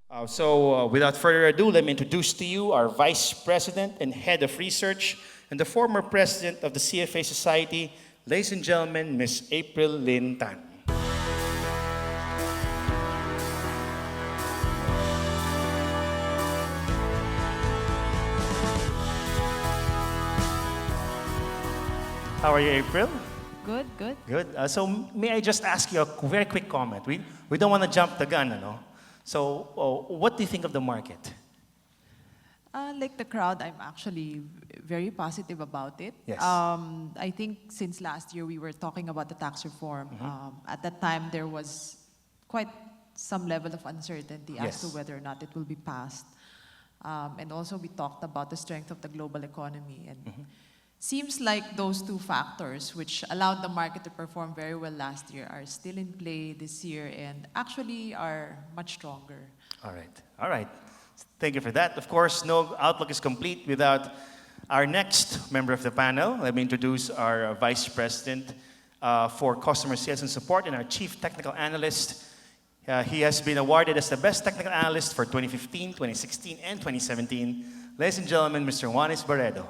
Without further ado, let me introduce to you our Vice President and Head of Research and the former President of the CFA Society, ladies and gentlemen, Ms. April Lynn Tan. How are you, April? Good, good. Good. May I just ask you a very quick comment? We don't want to jump the gun, no? What do you think of the market? Like the crowd, I'm actually very positive about it. Yes. I think since last year we were talking about the tax reform. At that time, there was quite some level of uncertainty as to whether or not it will be passed. And also we talked about the strength of the global economy. And seems like those two factors, which allowed the market to perform very well last year, are still in play this year and actually are much stronger. All right. All right. Thank you for that. Of course, no outlook is complete without our next member of the panel. Let me introduce our Vice President for Customer Sales and Support and our Chief Technical Analyst. He has been awarded as the Best Technical Analyst for 2015, 2016, and 2017. Ladies and gentlemen, Mr. Juanes Barredo.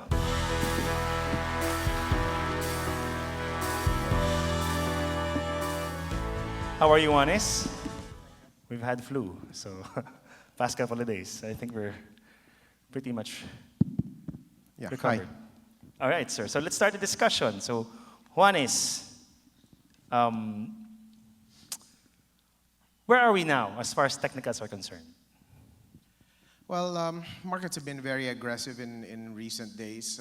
How are you, Juanes? We've had flu, so past couple of days. I think we're pretty much recovered. Hi. All right, sir. So let's start the discussion. So, Juanes, where are we now as far as technicals are concerned? Well, markets have been very aggressive in recent days.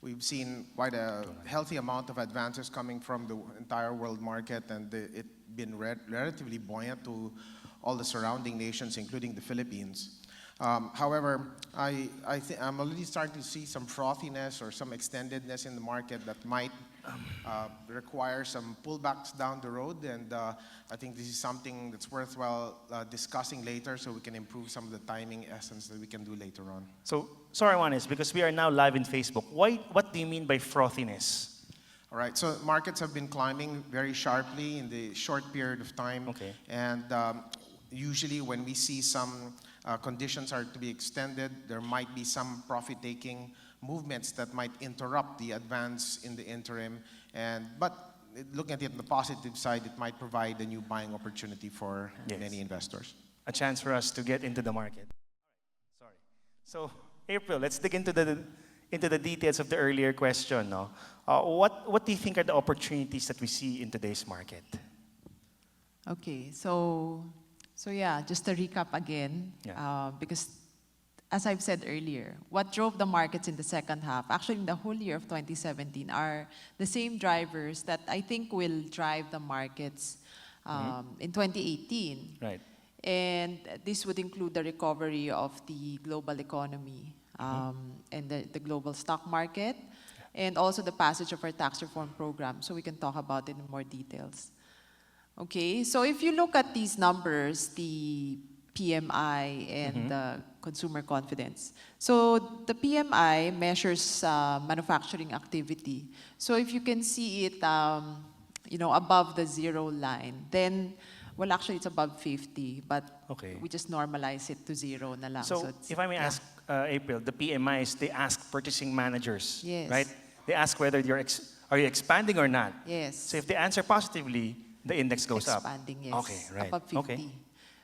We've seen quite a healthy amount of advances coming from the entire world market, and it's been relatively buoyant to all the surrounding nations, including the Philippines. However, I'm already starting to see some frothiness or some extendedness in the market that might require some pullbacks down the road, and I think this is something that's worthwhile discussing later so we can improve some of the timing essence that we can do later on. So, sorry, Juanes, because we are now live in Facebook. What do you mean by frothiness? All right, so markets have been climbing very sharply in the short period of time. Okay. And usually when we see some conditions are to be extended, there might be some profit-taking movements that might interrupt the advance in the interim. But looking at it on the positive side, it might provide a new buying opportunity for many investors. A chance for us to get into the market. Sorry. So, April, let's dig into the details of the earlier question. No? What do you think are the opportunities that we see in today's market? Okay, so yeah, just to recap again, because as I've said earlier, what drove the markets in the second half, actually in the whole year of 2017, are the same drivers that I think will drive the markets in 2018. Right. And this would include the recovery of the global economy and the global stock market, and also the passage of our tax reform program, so we can talk about it in more details. Okay, so if you look at these numbers, the PMI and the consumer confidence. So the PMI measures manufacturing activity. So if you can see it, above the zero line, then, well, actually it's above 50, but we just normalize it to zero na lang. So if I may ask, April, the PMIs, they ask purchasing managers, right? They ask whether are you expanding or not. Yes. So if they answer positively, the index goes expanding, up. Yes. Okay, right. Above 50. Okay.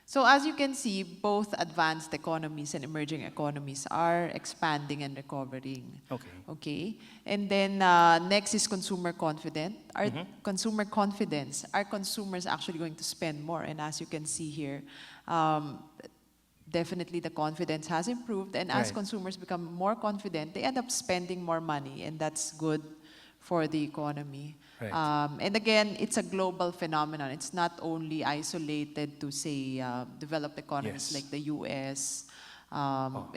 So as you can see, both advanced economies and emerging economies are expanding and recovering. Okay. Okay. And then next is consumer confidence. Consumer confidence, are consumers actually going to spend more? And as you can see here, definitely the confidence has improved. And as consumers become more confident, they end up spending more money, and that's good for the economy. Right. And again, it's a global phenomenon. It's not only isolated to, say, developed economies like the US. All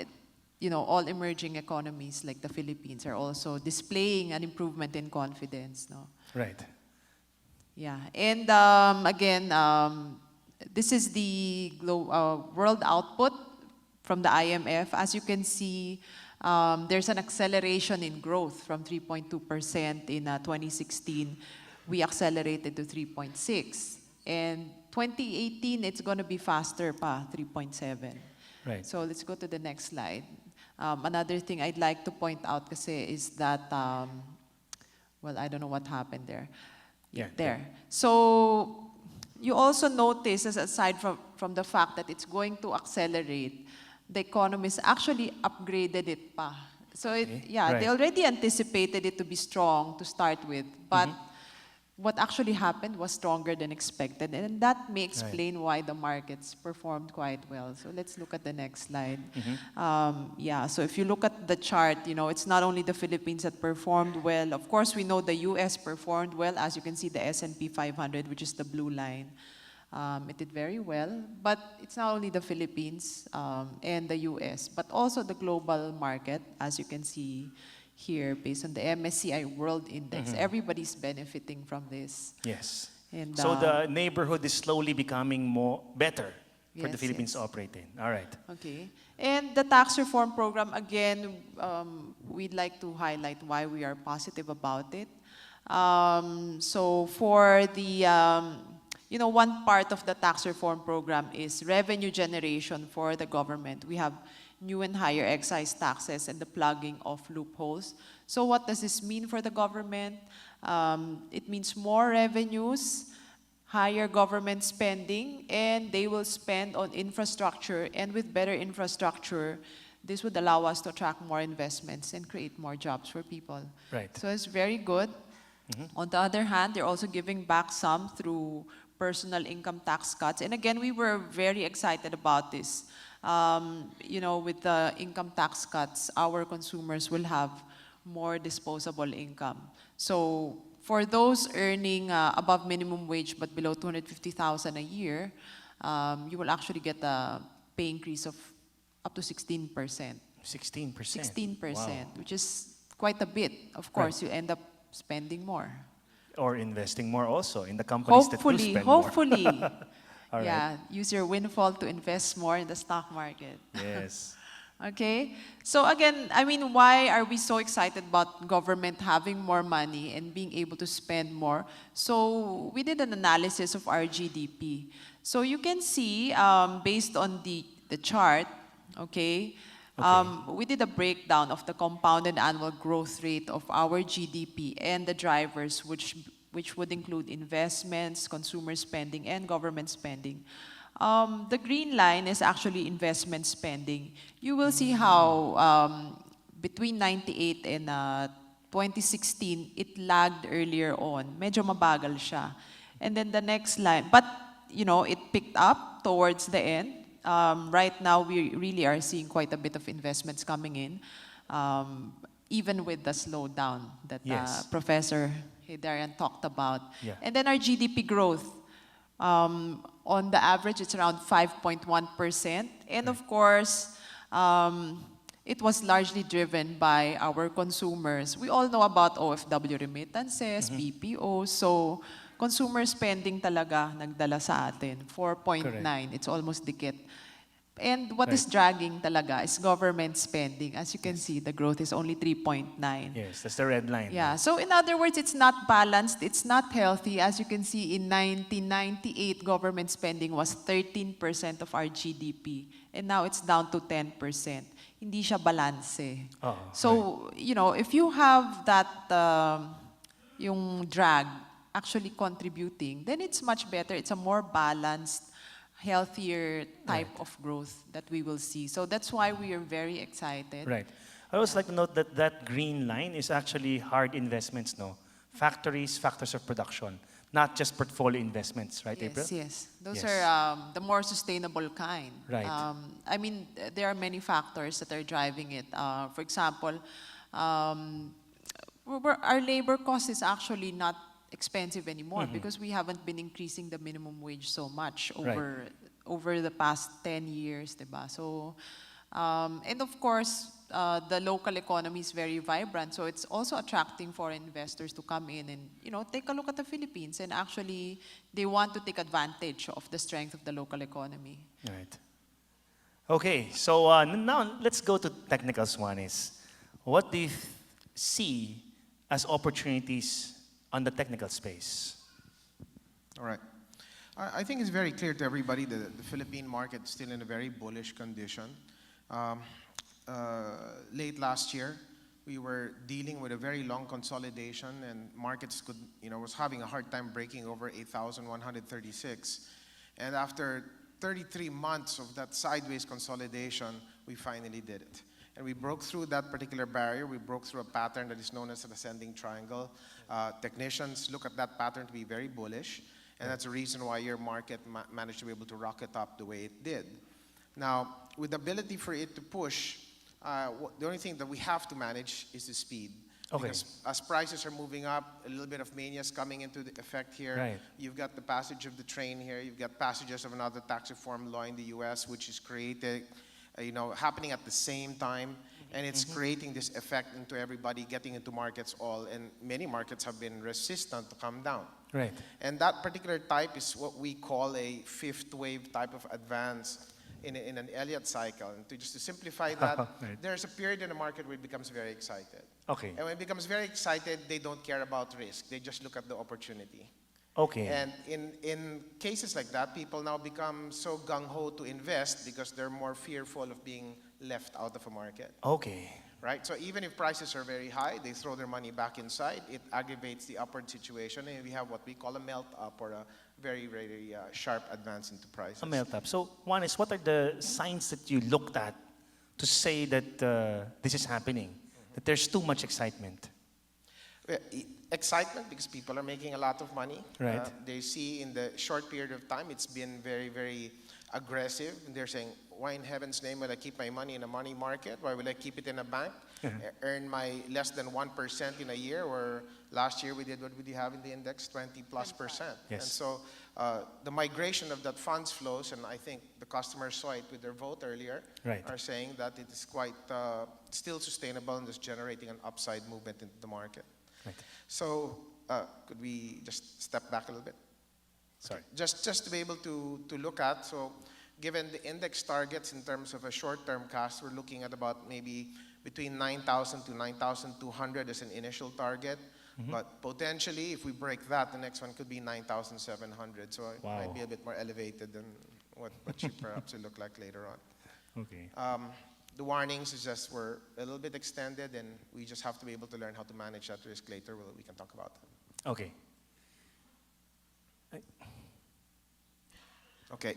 emerging economies like the Philippines are also displaying an improvement in confidence. No? Right. Yeah. And again, this is the world output from the IMF. As you can see, there's an acceleration in growth from 3.2% in 2016. We accelerated to 3.6%. And 2018, it's going to be faster pa, 3.7. Right. So let's go to the next slide. Another thing I'd like to point out kasi is that, well, I don't know what happened there. Yeah, There. So you also notice, as aside from the fact that it's going to accelerate, the economists actually upgraded it pa. So Okay, yeah, they right. already anticipated it to be strong to start with, but what actually happened was stronger than expected, and that may explain why the markets performed quite well. So let's look at the next slide. Yeah, so if you look at the chart, you know, it's not only the Philippines that performed well. Of course, we know the US performed well. As you can see, the S&P 500, which is the blue line, it did very well. But it's not only the Philippines and the US, but also the global market, as you can see here, based on the MSCI World Index. Everybody's benefiting from this. Yes. And, So the neighborhood is slowly becoming more better for the Yes, Philippines to yes. operate in. All right. Okay. And the tax reform program, again, we'd like to highlight why we are positive about it. So for the, you know, one part of the tax reform program is revenue generation for the government. We have new and higher excise taxes and the plugging of loopholes. So what does this mean for the government? It means more revenues, higher government spending, and they will spend on infrastructure. And with better infrastructure, this would allow us to attract more investments and create more jobs for people. Right. So it's very good. On the other hand, they're also giving back some through personal income tax cuts. And again, we were very excited about this. You know, with the income tax cuts, our consumers will have more disposable income. So for those earning above minimum wage but below 250,000 a year, you will actually get a pay increase of up to 16%. 16%. 16%, Wow. which is quite a bit. Of course, you end up spending more. Or investing more also in the companies that do spend more. Hopefully. All right. Yeah, use your windfall to invest more in the stock market. Yes. Okay, so again, I mean, why are we so excited about government having more money and being able to spend more? So we did an analysis of our GDP. So you can see, based on the chart, okay, we did a breakdown of the compounded annual growth rate of our GDP and the drivers, which would include investments, consumer spending, and government spending. The green line is actually investment spending. You will see how between 98 and 2016, it lagged earlier on. Medyo mabagal siya. And then the next line, but you know, it picked up towards the end. Right now, we really are seeing quite a bit of investments coming in, even with the slowdown that Yes. Professor Hidarian talked about. Yeah. And then our GDP growth, on the average, it's around 5.1%. And of course, it was largely driven by our consumers. We all know about OFW remittances, BPO. So consumer spending talaga nagdala sa atin, 4.9. It's almost dikit. And what is dragging talaga is government spending. As you can see, the growth is only 3.9. Yes, that's the red line. Yeah, so in other words, it's not balanced, it's not healthy. As you can see, in 1998, government spending was 13% of our GDP. And now it's down to 10%. Hindi siya balanse. Oh, So, you know, if you have that, yung drag actually contributing, then it's much better. It's a more balanced, healthier type of growth that we will see. So that's why we are very excited. Right. I always like to note that that green line is actually hard investments, no? Factories, factors of production, not just portfolio investments, right, April? Yes, yes. Those Yes. are the more sustainable kind. Right. I mean, there are many factors that are driving it. For example, our labor cost is actually not expensive anymore because we haven't been increasing the minimum wage so much over the past 10 years, diba? So, and of course, the local economy is very vibrant, so it's also attracting foreign investors to come in and, you know, take a look at the Philippines, and actually they want to take advantage of the strength of the local economy. Right. Okay, so now let's go to technicals one is, what do you see as opportunities on the technical space? All right. I think it's very clear to everybody that the Philippine market is still in a very bullish condition. Um, Late last year, we were dealing with a very long consolidation, and markets was having a hard time breaking over 8,136. And after 33 months of that sideways consolidation, we finally did it. And we broke through that particular barrier. We broke through a pattern that is known as an ascending triangle. Technicians look at that pattern to be very bullish, and that's the reason why your market managed to be able to rocket up the way it did. Now, with the ability for it to push, the only thing that we have to manage is the speed. Okay. Because as prices are moving up, a little bit of mania is coming into the effect here. Right. You've got the passage of the train here. You've got passages of another tax reform law in the U.S., which is created, happening at the same time. And it's creating this effect into everybody getting into markets all. And many markets have been resistant to come down. Right. And that particular type is what we call a fifth wave type of advance in an ELLIOT cycle. And just to simplify that, Right. there's a period in the market where it becomes very excited. Okay. And when it becomes very excited, they don't care about risk. They just look at the opportunity. Okay. And in cases like that, people now become so gung-ho to invest because they're more fearful of being left out of a market. Okay. Right? So even if prices are very high, they throw their money back inside. It aggravates the upward situation, and we have what we call a melt-up, or a very, very sharp advance into prices. A melt up. So, one is, what are the signs that you looked at to say that this is happening, that there's too much excitement? Excitement because people are making a lot of money. Right. They see in the short period of time it's been very, very aggressive. And they're saying, why in heaven's name will I keep my money in a money market? Why will I keep it in a bank? Earn my less than 1% in a year, or last year we did, what would you have in the index? 20+%. Yes. And so the migration of that funds flows, and I think the customers saw it with their vote earlier, Right. are saying that it is quite still sustainable and is generating an upside movement into the market. Right. So could we just step back a little bit? Sorry. Just to be able to look at, so given the index targets in terms of a short-term cash, we're looking at about maybe between 9,000 to 9,200 as an initial target. But potentially, if we break that, the next one could be 9,700. So it Wow. might be a bit more elevated than what you perhaps will look like later on. Okay. The warnings is just were a little bit extended, and we just have to be able to learn how to manage that risk later. We can talk about that. Okay. Okay.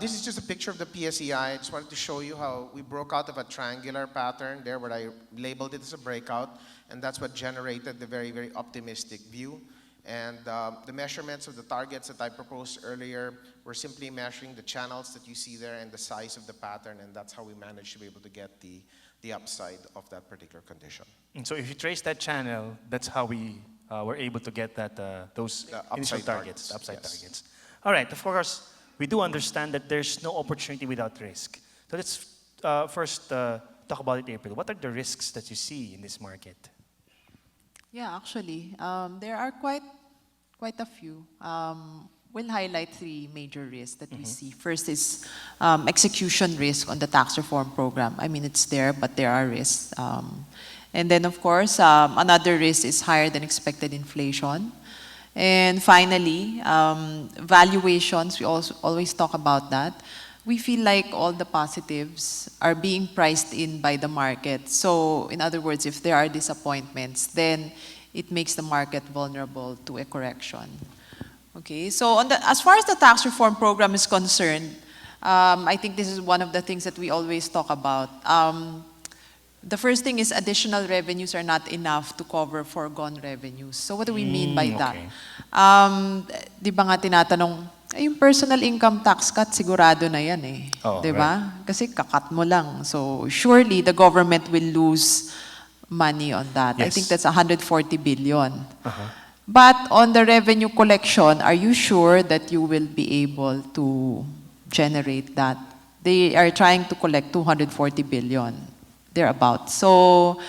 This is just a picture of the PSEI. I just wanted to show you how we broke out of a triangular pattern there, where I labeled it as a breakout, and that's what generated the very, very optimistic view. And the measurements of the targets that I proposed earlier were simply measuring the channels that you see there and the size of the pattern, and that's how we managed to be able to get the upside of that particular condition. And so if you trace that channel, that's how we were able to get that those The initial upside targets, targets, upside yes. targets. All right. Of course, we do understand that there's no opportunity without risk. So let's first talk about it, April. What are the risks that you see in this market? Yeah, actually, there are quite a few. We'll highlight three major risks that we see. First is execution risk on the tax reform program. I mean, it's there, but there are risks. And then, of course, another risk is higher than expected inflation. And finally, valuations, we also always talk about that. We feel like all the positives are being priced in by the market. So, in other words, if there are disappointments, then it makes the market vulnerable to a correction. Okay, so as far as the tax reform program is concerned, I think this is one of the things that we always talk about. The first thing is additional revenues are not enough to cover foregone revenues. So what do we mean by that? Di ba nga tinatanong, yung personal income tax cut, sigurado na yan eh. Oh, Di ba? Kasi kakat mo lang. So surely the government will lose money on that. I Yes. think that's 140 billion. But on the revenue collection, are you sure that you will be able to generate that? They are trying to collect 240 billion, thereabout. So,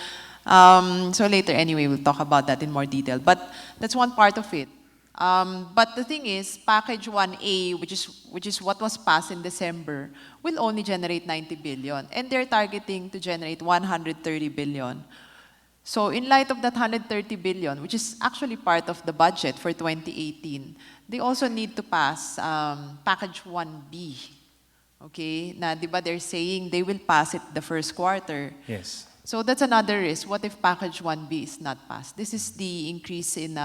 so later anyway, we'll talk about that in more detail. But that's one part of it. But the thing is, package 1A, which is what was passed in December, will only generate 90 billion. And they're targeting to generate 130 billion. So in light of that 130 billion, which is actually part of the budget for 2018, they also need to pass package 1B. Okay, na di ba they're saying they will pass it the first quarter. Yes. So that's another risk. What if package 1B is not passed? This is the increase in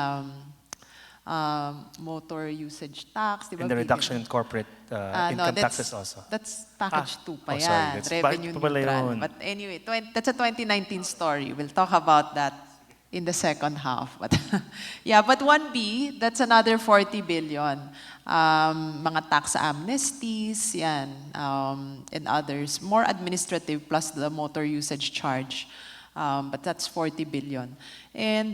motor usage tax, di ba? And the reduction in corporate income taxes also. That's package 2 pa oh, yan, sorry, that's revenue pala neutral. yun. But anyway, that's a 2019 story. We'll talk about that in the second half. But yeah, but 1B, that's another 40 billion. Mga tax amnesties, yan, and others. More administrative plus the motor usage charge. But that's 40 billion. And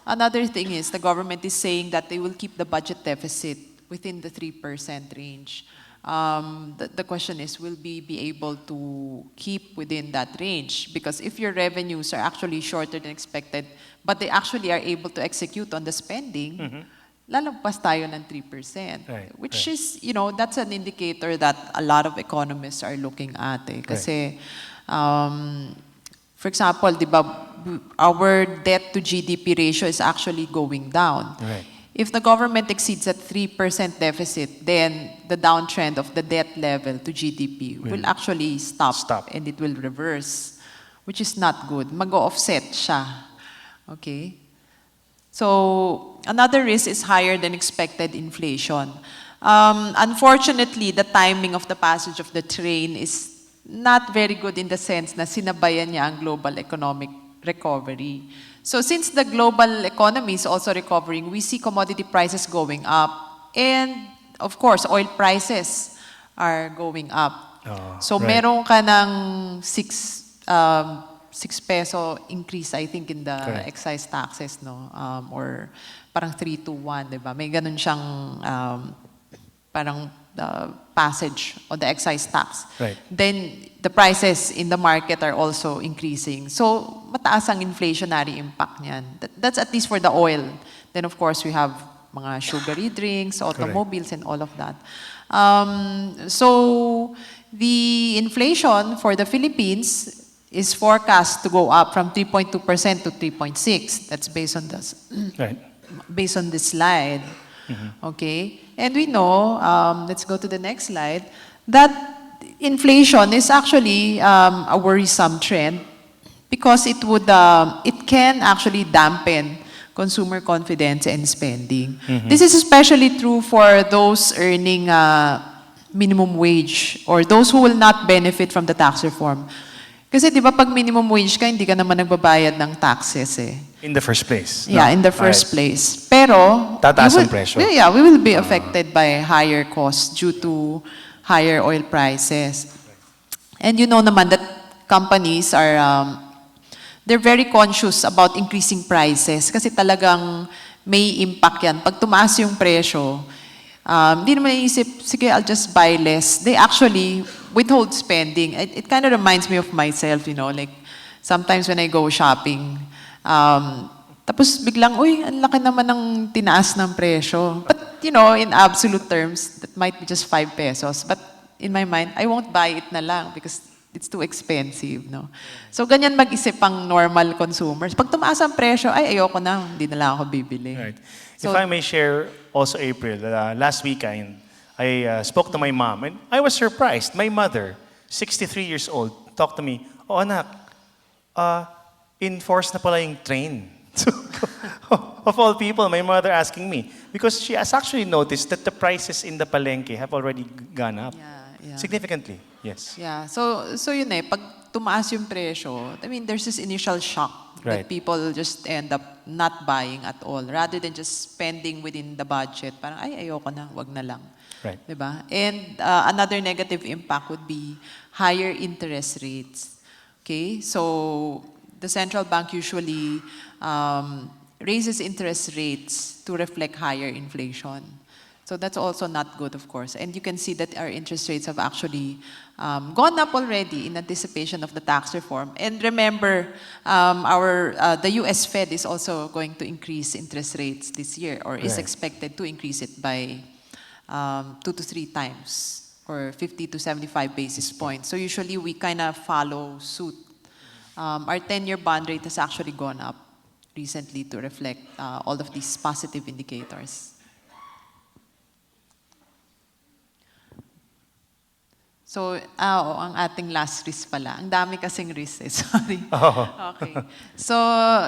another thing is the government is saying that they will keep the budget deficit within the 3% range. The question is, will we be able to keep within that range? Because if your revenues are actually shorter than expected, but they actually are able to execute on the spending, lalagpas tayo ng 3%. Right, Which right. is, you know, that's an indicator that a lot of economists are looking at. Kasi, for example, di ba, our debt to GDP ratio is actually going down. Right. If the government exceeds a 3% deficit, then the downtrend of the debt level to GDP will actually stop and it will reverse, which is not good. Mag-offset siya. Okay? So, another risk is higher than expected inflation. Unfortunately, the timing of the passage of the train is not very good in the sense na sinabayan niya ang global economic recovery. So since the global economy is also recovering, we see commodity prices going up. And of course, oil prices are going up. So right. meron ka ng 6 peso increase, I think, in the Correct. excise taxes, no? Or parang 3 to 1, di ba? May ganun siyang parang passage on the excise tax. Right. Then the prices in the market are also increasing. So mataas ang inflationary impact niyan. That's at least for the oil. Then of course we have mga sugary drinks, automobiles, and all of that. So the inflation for the Philippines is forecast to go up from 3.2% to 3.6%. That's based on this. Right. Based on this slide. Okay? And we know, let's go to the next slide, that inflation is actually a worrisome trend because it can actually dampen consumer confidence and spending. This is especially true for those earning minimum wage or those who will not benefit from the tax reform. Kasi di ba pag minimum wage ka, hindi ka naman nagbabayad ng taxes eh. In the first place. Yeah, No? in the first Alright. place. Pero, Tataas we ang presyo. Yeah, we will be affected by higher costs due to higher oil prices. And you know naman that companies are, they're very conscious about increasing prices kasi talagang may impact yan. Pag tumaas yung presyo, hindi naman iisip, sige, I'll just buy less. They actually withhold spending. It kind of reminds me of myself, you know, like sometimes when I go shopping, tapos biglang, uy, ang laki naman ng tinaas ng presyo. But, you know, in absolute terms, that might be just 5 pesos. But in my mind, I won't buy it na lang because it's too expensive, no? So, ganyan mag-isip ang normal consumers. Pag tumaas ang presyo, ay, ayoko na, hindi na lang ako bibili. Right. So, if I may share also, April, last weekend, I spoke to my mom and I was surprised. My mother, 63 years old, talked to me, oh anak, enforce na pala yung train. So, of all people, my mother asking me, because she has actually noticed that the prices in the palengke have already gone up. Yeah. Significantly, yes. Yeah. So yun eh, pag tumaas yung presyo, I mean, there's this initial shock Right. that people just end up not buying at all rather than just spending within the budget. Parang, ay, ayoko na, wag na lang. Right. Diba? And another negative impact would be higher interest rates. Okay? So, the central bank usually raises interest rates to reflect higher inflation. So that's also not good, of course. And you can see that our interest rates have actually gone up already in anticipation of the tax reform. And remember, the US Fed is also going to increase interest rates this year, or is Right. expected to increase it by 2 to 3 times, or 50 to 75 basis points. So usually we kind of follow suit our 10-year bond rate has actually gone up recently to reflect all of these positive indicators. So, ang ating last risk pala. Ang dami kasing risk eh, sorry. Okay. So,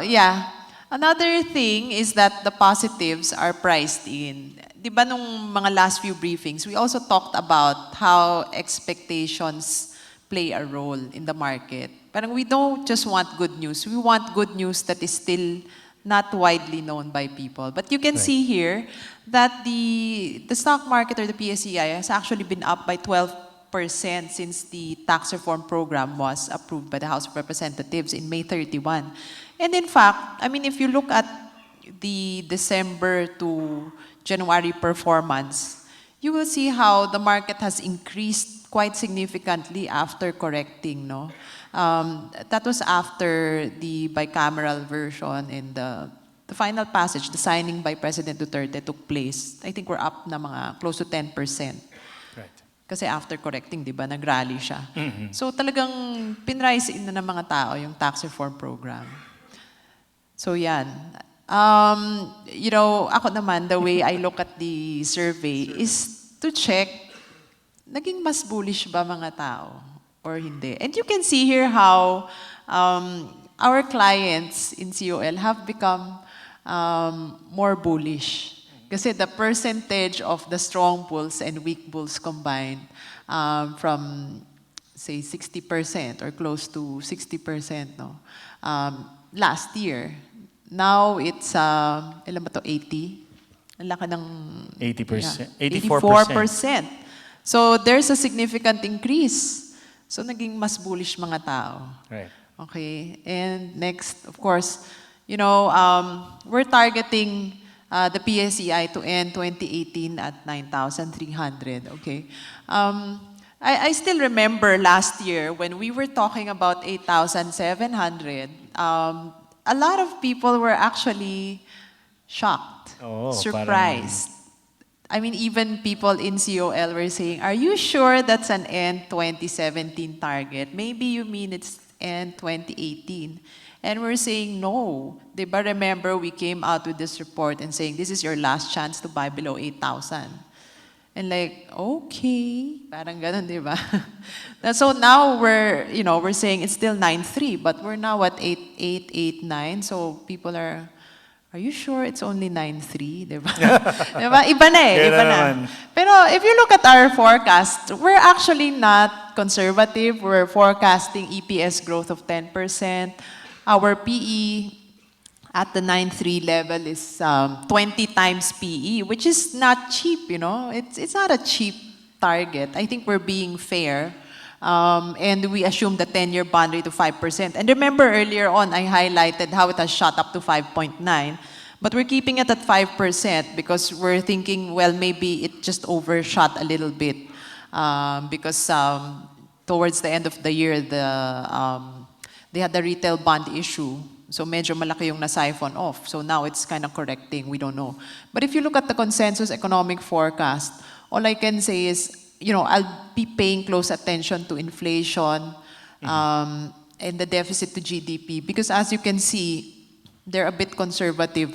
yeah. Another thing is that the positives are priced in. Di ba nung mga last few briefings, we also talked about how expectations play a role in the market. Parang we don't just want good news. We want good news that is still not widely known by people. But you can see here that the stock market or the PSEI has actually been up by 12% since the tax reform program was approved by the House of Representatives in May 31. And in fact, I mean, if you look at the December to January performance, you will see how the market has increased quite significantly after correcting, no? That was after the bicameral version and the final passage, the signing by President Duterte took place. I think we're up na mga close to 10%. Kasi after correcting, di ba, nag-rally siya. So talagang pinrise in na ng mga tao yung tax reform program. So yan. You know, ako naman, the way I look at the survey is to check, naging mas bullish ba mga tao or hindi? And you can see here how our clients in COL have become more bullish. Kasi the percentage of the strong bulls and weak bulls combined from, say, 60% or close to 60%, no? Last year. Now it's, ilan ba to, 80? Ang laki ng... 80%. Yeah, 84%. So there's a significant increase. So naging mas bullish mga tao. Right. Okay, and next, of course, you know, we're targeting the PSEI to end 2018 at 9,300, okay? I still remember last year when we were talking about 8,700, a lot of people were actually shocked, surprised. I mean, even people in COL were saying, are you sure that's an end 2017 target? Maybe you mean it's end 2018. And we're saying, no. Diba, remember, we came out with this report and saying, this is your last chance to buy below 8,000. And like, okay, parang ganun, diba? So now we're, you know, we're saying it's still 9.3, but we're now at 8.8, 8.9. So people are you sure it's only 9.3, diba? Diba? Iba na eh, iba na. Pero if you look at our forecast, we're actually not conservative. We're forecasting EPS growth of 10%. Our PE at the 9.3 level is 20 times PE, which is not cheap, you know. It's not a cheap target. I think we're being fair. And we assume the 10-year bond rate of 5%. And remember earlier on, I highlighted how it has shot up to 5.9. But we're keeping it at 5% because we're thinking, well, maybe it just overshot a little bit. Because towards the end of the year, they had the retail bond issue. So medyo malaki yung na-siphon off. So now it's kind of correcting. We don't know. But if you look at the consensus economic forecast, all I can say is, you know, I'll be paying close attention to inflation and the deficit to GDP. Because as you can see, they're a bit conservative.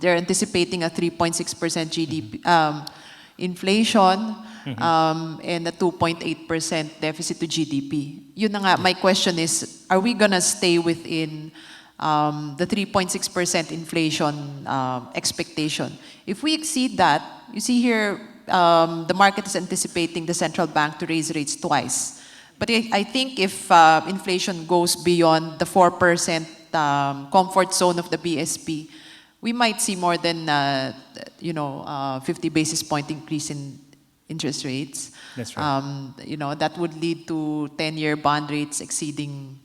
They're anticipating a 3.6% GDP inflation and a 2.8% deficit to GDP. Yun na nga, my question is, are we gonna stay within the 3.6% inflation expectation? If we exceed that, you see here, the market is anticipating the central bank to raise rates twice. But I think if inflation goes beyond the 4% comfort zone of the BSP, we might see more than 50 basis point increase in interest rates. That's right. You know, that would lead to 10-year bond rates exceeding,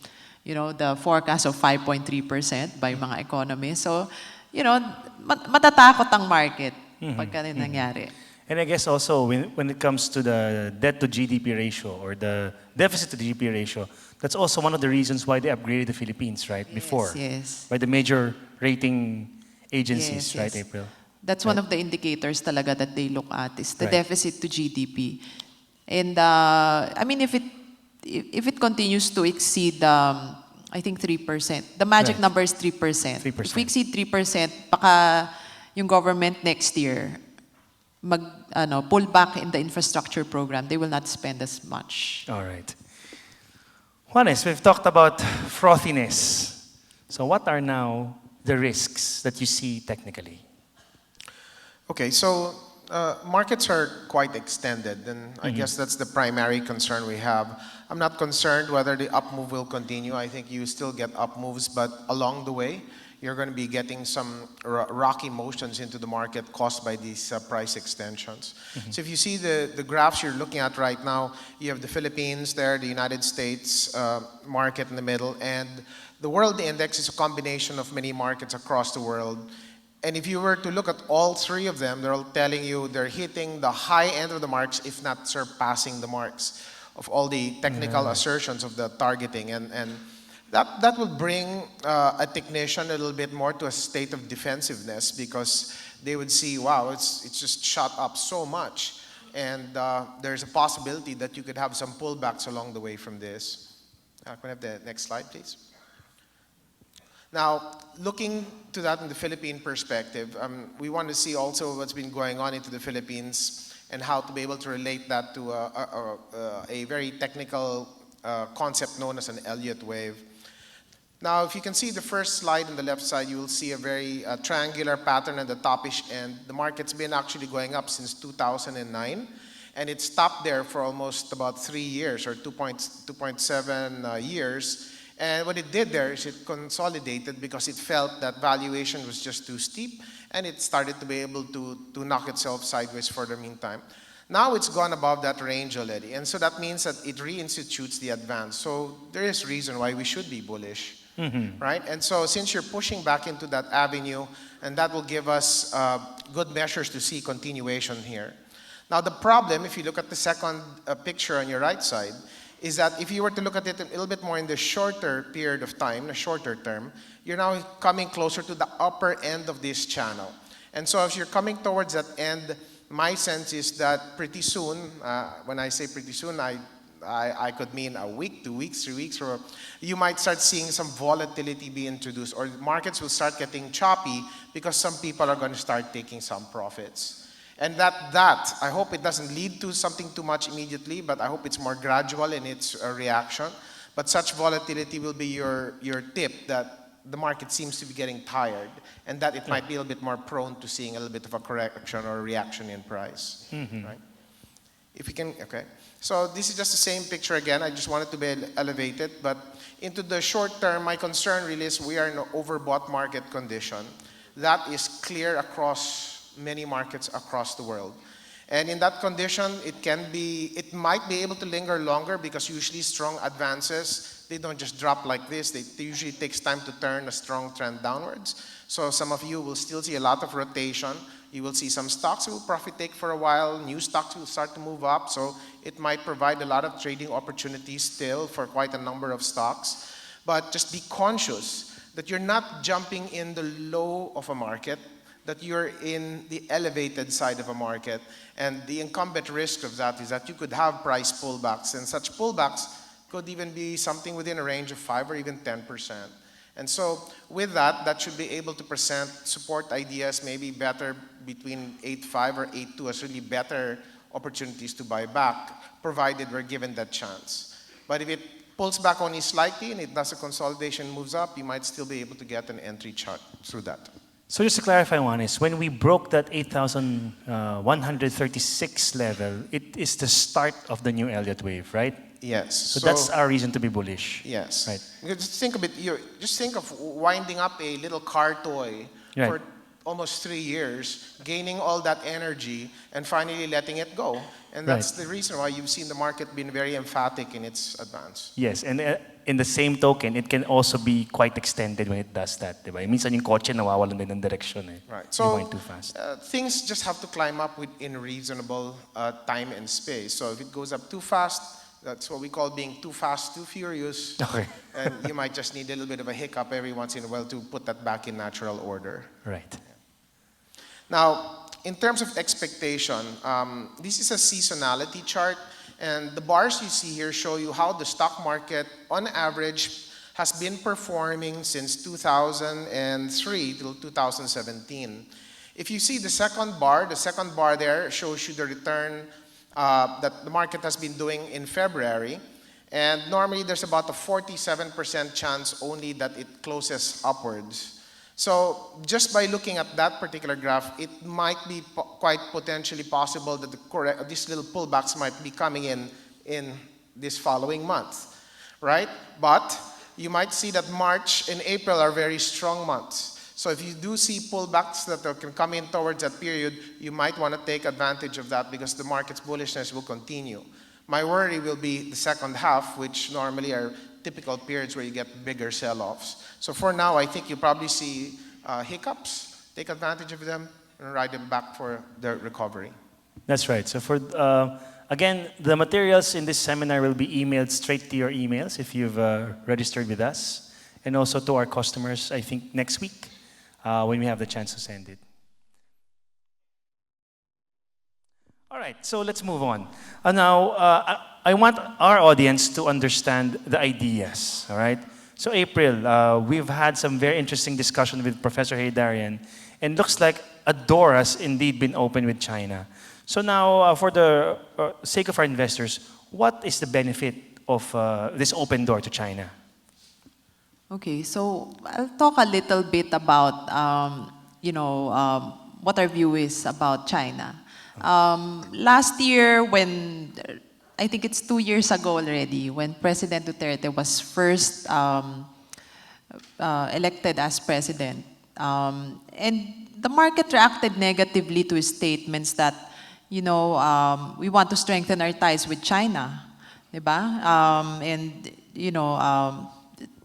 you know, the forecast of 5.3% by mga economists. So, you know, matatakot ang market pagka nangyari. And I guess also when it comes to the debt to GDP ratio or the deficit to GDP ratio, that's also one of the reasons why they upgraded the Philippines, right? Before. Yes. By the major rating agencies, Yes, right, yes. April? That's one of the indicators talaga that they look at is the Right. deficit to GDP. And I mean, if it continues to exceed I think 3%. The magic Right. number is 3%. 3%. If we exceed 3%, baka yung government next year pull back in the infrastructure program. They will not spend as much. All right. Juanes, we've talked about frothiness. So what are now the risks that you see technically? Okay, so markets are quite extended, and I guess that's the primary concern we have. I'm not concerned whether the up move will continue. I think you still get up moves, but along the way, you're going to be getting some rocky motions into the market caused by these price extensions. So if you see the graphs you're looking at right now, you have the Philippines there, the United States market in the middle, and the world index is a combination of many markets across the world. And if you were to look at all three of them, they're all telling you they're hitting the high end of the marks, if not surpassing the marks of all the technical assertions of the targeting. And that will bring a technician a little bit more to a state of defensiveness, because they would see, wow, it's just shot up so much. And there's a possibility that you could have some pullbacks along the way from this. Can I have the next slide, please? Now, looking to that in the Philippine perspective, we want to see also what's been going on into the Philippines and how to be able to relate that to a very technical concept known as an ELLIOT wave. Now, if you can see the first slide on the left side, you will see a very triangular pattern at the topish end. The market's been actually going up since 2009, and it stopped there for almost about 3 years, or 2.7 years. And what it did there is it consolidated because it felt that valuation was just too steep, and it started to be able to knock itself sideways for the meantime. Now it's gone above that range already, and so that means that it reinstitutes the advance. So there is reason why we should be bullish, right? And so since you're pushing back into that avenue, and that will give us good measures to see continuation here. Now the problem, if you look at the second picture on your right side, is that if you were to look at it a little bit more in the shorter period of time, the shorter term, you're now coming closer to the upper end of this channel. And so if you're coming towards that end, my sense is that pretty soon, when I say pretty soon, I could mean a week, 2 weeks, 3 weeks, or you might start seeing some volatility be introduced, or markets will start getting choppy because some people are going to start taking some profits. And that I hope it doesn't lead to something too much immediately, but I hope it's more gradual in its reaction. But such volatility will be your tip that the market seems to be getting tired, and that it might be a little bit more prone to seeing a little bit of a correction or a reaction in price, right? If we can, okay. So this is just the same picture again. I just wanted to be elevated, but into the short term, my concern really is we are in an overbought market condition. That is clear across many markets across the world. And in that condition, it might be able to linger longer, because usually strong advances, they don't just drop like this. It usually takes time to turn a strong trend downwards. So some of you will still see a lot of rotation. You will see some stocks will profit take for a while. New stocks will start to move up. So it might provide a lot of trading opportunities still for quite a number of stocks. But just be conscious that you're not jumping in the low of a market, that you're in the elevated side of a market. And the incumbent risk of that is that you could have price pullbacks, and such pullbacks could even be something within a range of 5 or even 10%. And so with that should be able to present support ideas, maybe better between 8.5 or 8.2 as really better opportunities to buy back, provided we're given that chance. But if it pulls back only slightly and it does a consolidation, moves up, you might still be able to get an entry chart through that. So just to clarify, Juanes, when we broke that 8,136 level, it is the start of the new ELLIOT wave, right? Yes. So that's our reason to be bullish. Yes. Right. Just think of it. Just think of winding up a little car toy for almost 3 years, gaining all that energy, and finally letting it go. And that's the reason why you've seen the market being very emphatic in its advance. Yes, and in the same token, it can also be quite extended when it does that, diba? Minsan yung kotse nawawalan din ng direksyon eh. Right. You So wind too fast. things just have to climb up in reasonable time and space. So if it goes up too fast, that's what we call being too fast, too furious. Okay. And you might just need a little bit of a hiccup every once in a while to put that back in natural order. Right. Now, in terms of expectation, this is a seasonality chart, and the bars you see here show you how the stock market, on average, has been performing since 2003 till 2017. If you see the second bar there shows you the return that the market has been doing in February. And normally there's about a 47% chance only that it closes upwards. So just by looking at that particular graph, it might be quite potentially possible that these little pullbacks might be coming in this following month, right? But you might see that March and April are very strong months. So if you do see pullbacks that can come in towards that period, you might want to take advantage of that because the market's bullishness will continue. My worry will be the second half, which normally are typical periods where you get bigger sell-offs. So for now, I think you probably see hiccups, take advantage of them, and ride them back for the recovery. That's right. So for again, the materials in this seminar will be emailed straight to your emails if you've registered with us, and also to our customers, I think, next week when we have the chance to send it. All right, so let's move on. Now, I want our audience to understand the ideas, all right? So April, we've had some very interesting discussion with Professor Haydarian, and looks like a door has indeed been opened with China. So now, for the sake of our investors, what is the benefit of this open door to China? Okay, so I'll talk a little bit about, what our view is about China. Last year, when I think it's 2 years ago already, when President Duterte was first elected as president, and the market reacted negatively to his statements that, we want to strengthen our ties with China, diba?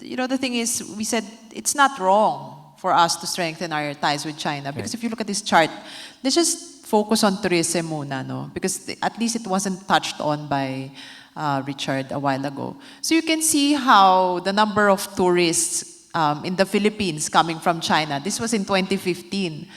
The thing is, we said it's not wrong for us to strengthen our ties with China because if you look at this chart, let's just focus on tourism muna, no? Because at least it wasn't touched on by Richard a while ago. So you can see how the number of tourists in the Philippines coming from China, this was in 2015,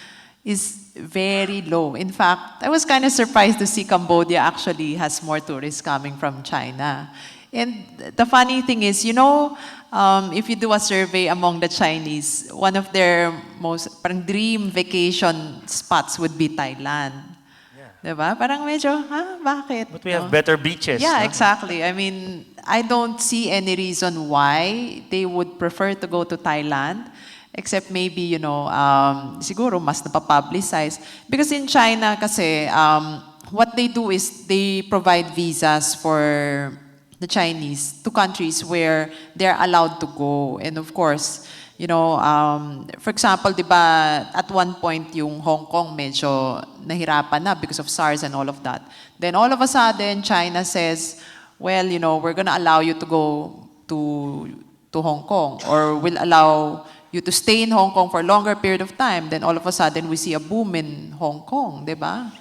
is very low. In fact, I was kind of surprised to see Cambodia actually has more tourists coming from China. And the funny thing is, if you do a survey among the Chinese, one of their most dream vacation spots would be Thailand. Yeah. Diba? Parang medyo, bakit? But we have better beaches. Yeah, no? exactly. I mean, I don't see any reason why they would prefer to go to Thailand, except maybe, siguro mas napapublicize. Because in China kasi, what they do is they provide visas for the Chinese to countries where they're allowed to go. And of course, for example, diba, at one point yung Hong Kong medyo nahirapan na because of SARS and all of that. Then all of a sudden, China says, well, we're gonna allow you to go to Hong Kong, or we'll allow you to stay in Hong Kong for a longer period of time. Then all of a sudden, we see a boom in Hong Kong, diba?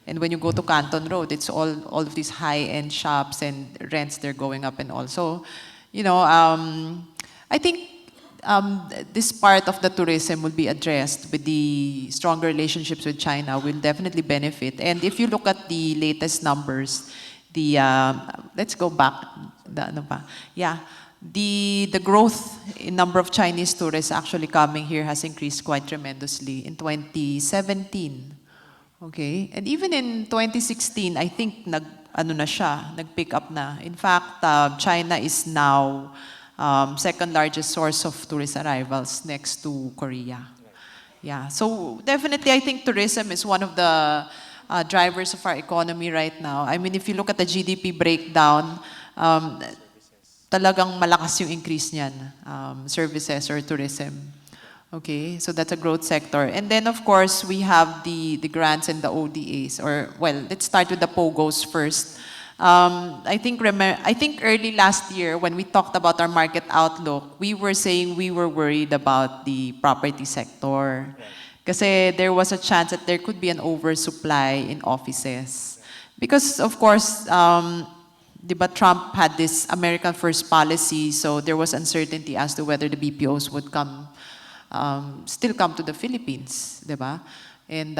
And when you go to Canton Road, it's all of these high-end shops and rents, they're going up and all. So, I think this part of the tourism will be addressed with the stronger relationships with China will definitely benefit. And if you look at the latest numbers, let's go back. The growth in number of Chinese tourists actually coming here has increased quite tremendously in 2017. Okay, and even in 2016, I think nag-pick up na. In fact, China is now second largest source of tourist arrivals next to Korea. Yeah, so definitely I think tourism is one of the drivers of our economy right now. I mean, if you look at the GDP breakdown, talagang malakas yung increase niyan, services or tourism. Okay, so that's a growth sector. And then, of course, we have the grants and the ODAs. Let's start with the POGOs first. I think early last year, when we talked about our market outlook, we were saying we were worried about the property sector. Kasi there was a chance that there could be an oversupply in offices. Because, of course, diba, Trump had this American First policy, so there was uncertainty as to whether the BPOs would still come to the Philippines, diba? And,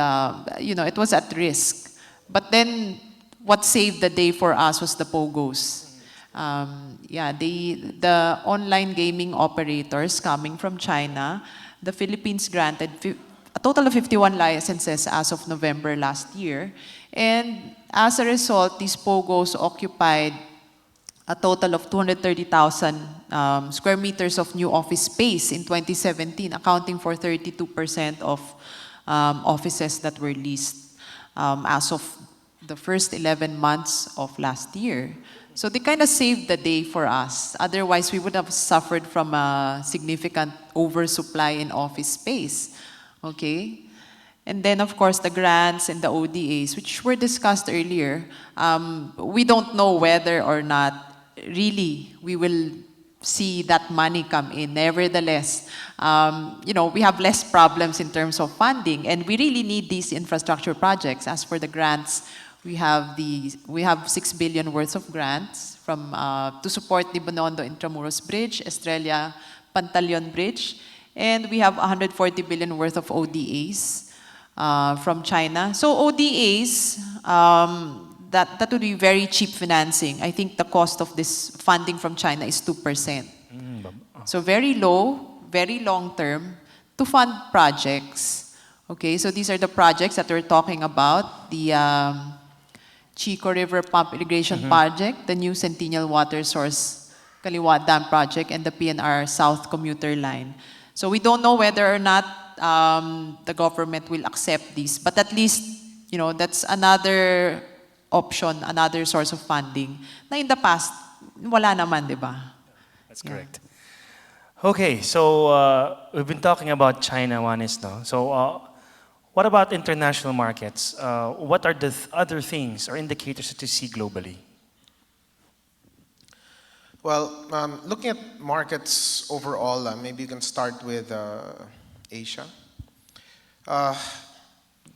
it was at risk. But then, what saved the day for us was the POGOs. The online gaming operators coming from China, the Philippines granted a total of 51 licenses as of November last year. And as a result, these POGOs occupied a total of 230,000 square meters of new office space in 2017, accounting for 32% of offices that were leased as of the first 11 months of last year. So they kind of saved the day for us. Otherwise, we would have suffered from a significant oversupply in office space. Okay? And then, of course, the grants and the ODAs, which were discussed earlier, we don't know whether or not really we will see that money come in. Nevertheless, we have less problems in terms of funding, and we really need these infrastructure projects. As for the grants, we have 6 billion worth of grants from to support the Binondo Intramuros Bridge, Estrella Pantaleon Bridge, and we have 140 billion worth of ODAs from China. So ODAs, that would be very cheap financing. I think the cost of this funding from China is 2%. So very low, very long term to fund projects. Okay, so these are the projects that we're talking about. The Chico River Pump Irrigation Project, the new Centennial Water Source Kaliwa Dam Project, and the PNR South Commuter Line. So we don't know whether or not the government will accept these, but at least, that's another option, another source of funding na in the past, wala naman, di ba? That's correct. Okay, so we've been talking about China, Juanes, no? So what about international markets? What are the other things or indicators that you see globally? Well, looking at markets overall, maybe you can start with Asia.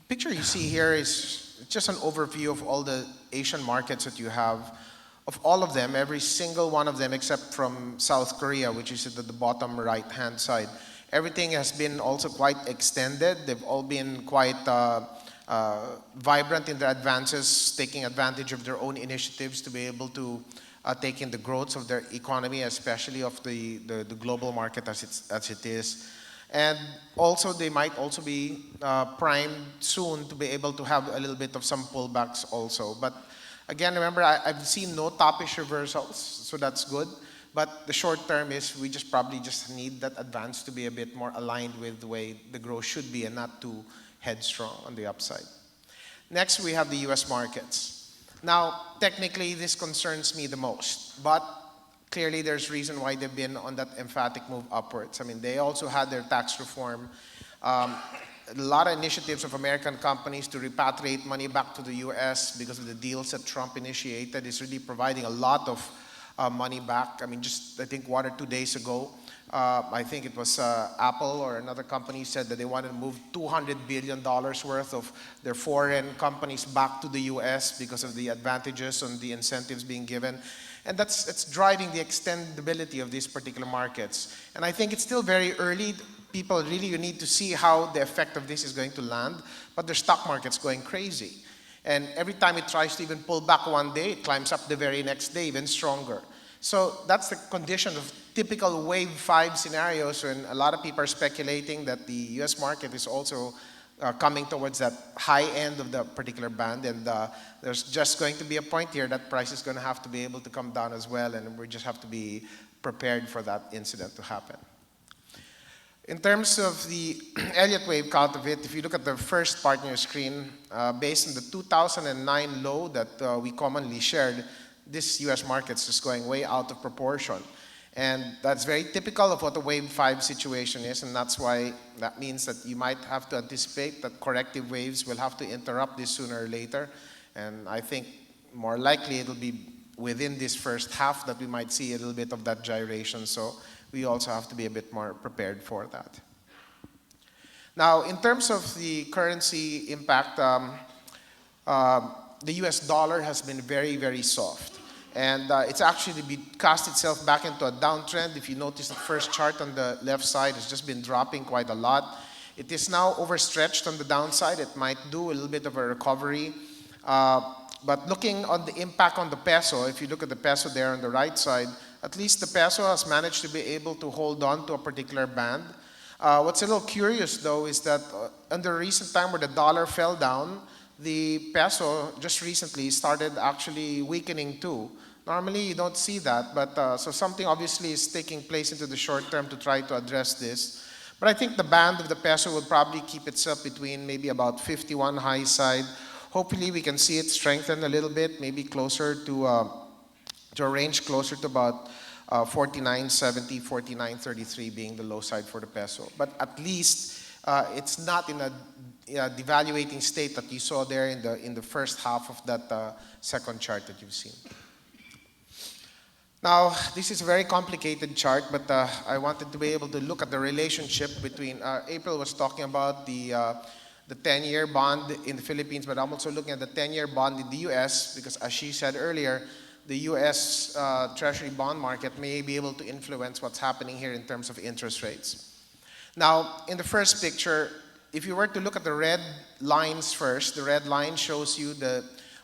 Picture you see here is just an overview of all the Asian markets that you have. Of all of them, every single one of them except from South Korea, which is at the bottom right-hand side, everything has been also quite extended. They've all been quite vibrant in their advances, taking advantage of their own initiatives to be able to take in the growth of their economy, especially of the global market as it is. And also, they might also be primed soon to be able to have a little bit of some pullbacks also. But again, remember, I've seen no toppish reversals, so that's good. But the short term is we probably need that advance to be a bit more aligned with the way the growth should be and not too headstrong on the upside. Next, we have the US markets. Now, technically, this concerns me the most, but clearly there's reason why they've been on that emphatic move upwards. I mean, they also had their tax reform. A lot of initiatives of American companies to repatriate money back to the US because of the deals that Trump initiated is really providing a lot of money back. I mean, I think 1 or 2 days ago, I think it was Apple or another company said that they wanted to move $200 billion worth of their foreign companies back to the US because of the advantages and the incentives being given. And it's driving the extendability of these particular markets. And I think it's still very early. People really, you need to see how the effect of this is going to land. But their stock market's going crazy. And every time it tries to even pull back one day, it climbs up the very next day even stronger. So that's the condition of typical wave 5 scenarios, when a lot of people are speculating that the US market is also coming towards that high end of the particular band, and there's just going to be a point here that price is going to have to be able to come down as well, and we just have to be prepared for that incident to happen. In terms of the Elliott wave count of it, if you look at the first part on your screen, based on the 2009 low that we commonly shared, this US market's just going way out of proportion. And that's very typical of what a wave 5 situation is, and that's why that means that you might have to anticipate that corrective waves will have to interrupt this sooner or later. And I think more likely it'll be within this first half that we might see a little bit of that gyration, so we also have to be a bit more prepared for that. Now, in terms of the currency impact, the US dollar has been very, very soft. And it's actually cast itself back into a downtrend. If you notice the first chart on the left side, it's just been dropping quite a lot. It is now overstretched on the downside. It might do a little bit of a recovery. But looking on the impact on the peso, if you look at the peso there on the right side, at least the peso has managed to be able to hold on to a particular band. What's a little curious though is that under recent time where the dollar fell down, the peso just recently started actually weakening too. Normally you don't see that, but so something obviously is taking place into the short term to try to address this. But I think the band of the peso will probably keep itself between maybe about 51 high side. Hopefully we can see it strengthen a little bit, maybe closer to a range closer to about 49.70, 49.33 being the low side for the peso. But at least it's not in a devaluating state that you saw there in the first half of that second chart that you've seen. Now, this is a very complicated chart, but I wanted to be able to look at the relationship between, April was talking about the 10-year bond in the Philippines, but I'm also looking at the 10-year bond in the US, because as she said earlier, the US Treasury bond market may be able to influence what's happening here in terms of interest rates. Now, in the first picture, if you were to look at the red lines first, the red line shows you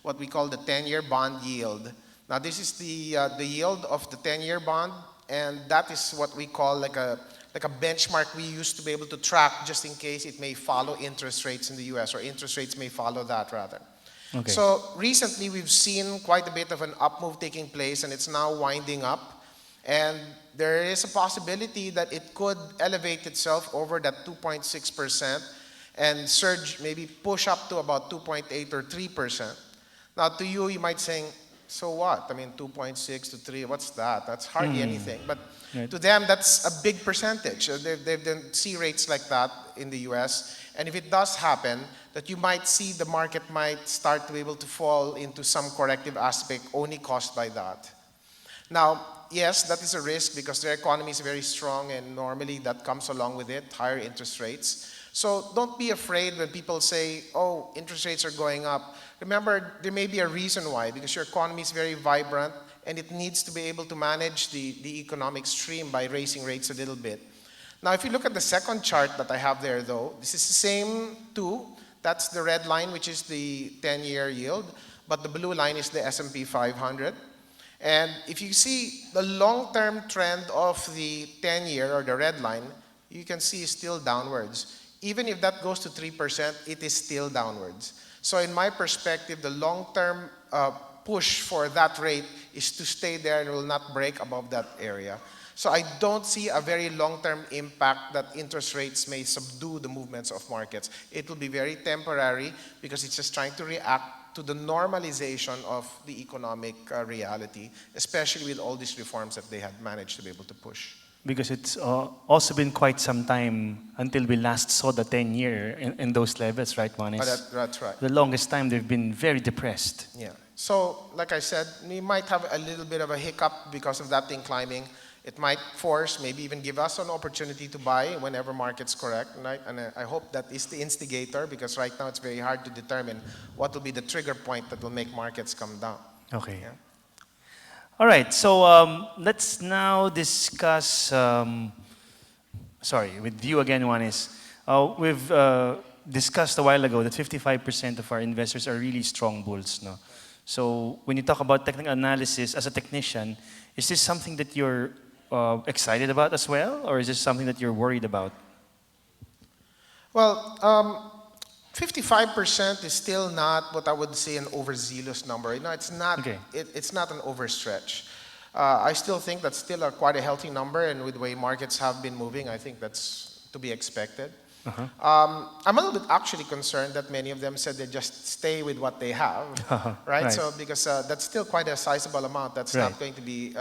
what we call the 10-year bond yield. Now, this is the yield of the 10-year bond, and that is what we call like a benchmark we used to be able to track just in case it may follow interest rates in the US, or interest rates may follow that rather. Okay. So recently we've seen quite a bit of an up move taking place, and it's now winding up. And there is a possibility that it could elevate itself over that 2.6% and surge, maybe push up to about 2.8 or 3%. Now to you, you might say, so what? I mean, 2.6 to 3, what's that? That's hardly anything. But right. to them, that's a big percentage. They don't see rates like that in the US. And if it does happen, that you might see the market might start to be able to fall into some corrective aspect only caused by that. Now, yes, that is a risk because their economy is very strong, and normally that comes along with it, higher interest rates. So don't be afraid when people say, oh, interest rates are going up. Remember, there may be a reason why, because your economy is very vibrant and it needs to be able to manage the economic stream by raising rates a little bit. Now, if you look at the second chart that I have there though, this is the same two. That's the red line, which is the 10-year yield, but the blue line is the S&P 500. And if you see the long-term trend of the 10-year or the red line, you can see it's still downwards. Even if that goes to 3%, it is still downwards. So in my perspective, the long-term push for that rate is to stay there and will not break above that area. So I don't see a very long-term impact that interest rates may subdue the movements of markets. It will be very temporary because it's just trying to react to the normalization of the economic reality, especially with all these reforms that they had managed to be able to push. Because it's also been quite some time until we last saw the 10-year in those levels, right, Juanes? That's right. The longest time they've been very depressed. Yeah. So, like I said, we might have a little bit of a hiccup because of that thing climbing. It might force, maybe even give us an opportunity to buy whenever market's correct. Right? And I hope that is the instigator, because right now it's very hard to determine what will be the trigger point that will make markets come down. Okay. Yeah. All right, so let's now discuss, sorry, with you again, Juanes. We've discussed a while ago that 55% of our investors are really strong bulls. No? So when you talk about technical analysis as a technician, is this something that you're excited about as well, or is this something that you're worried about? Well, 55% is still not what I would say an overzealous number. You know, it's not. Okay. It's not an overstretch. I still think that's still quite a healthy number, and with the way markets have been moving, I think that's to be expected. I'm a little bit actually concerned that many of them said they just stay with what they have, right? Right. So because that's still quite a sizable amount. That's not going to be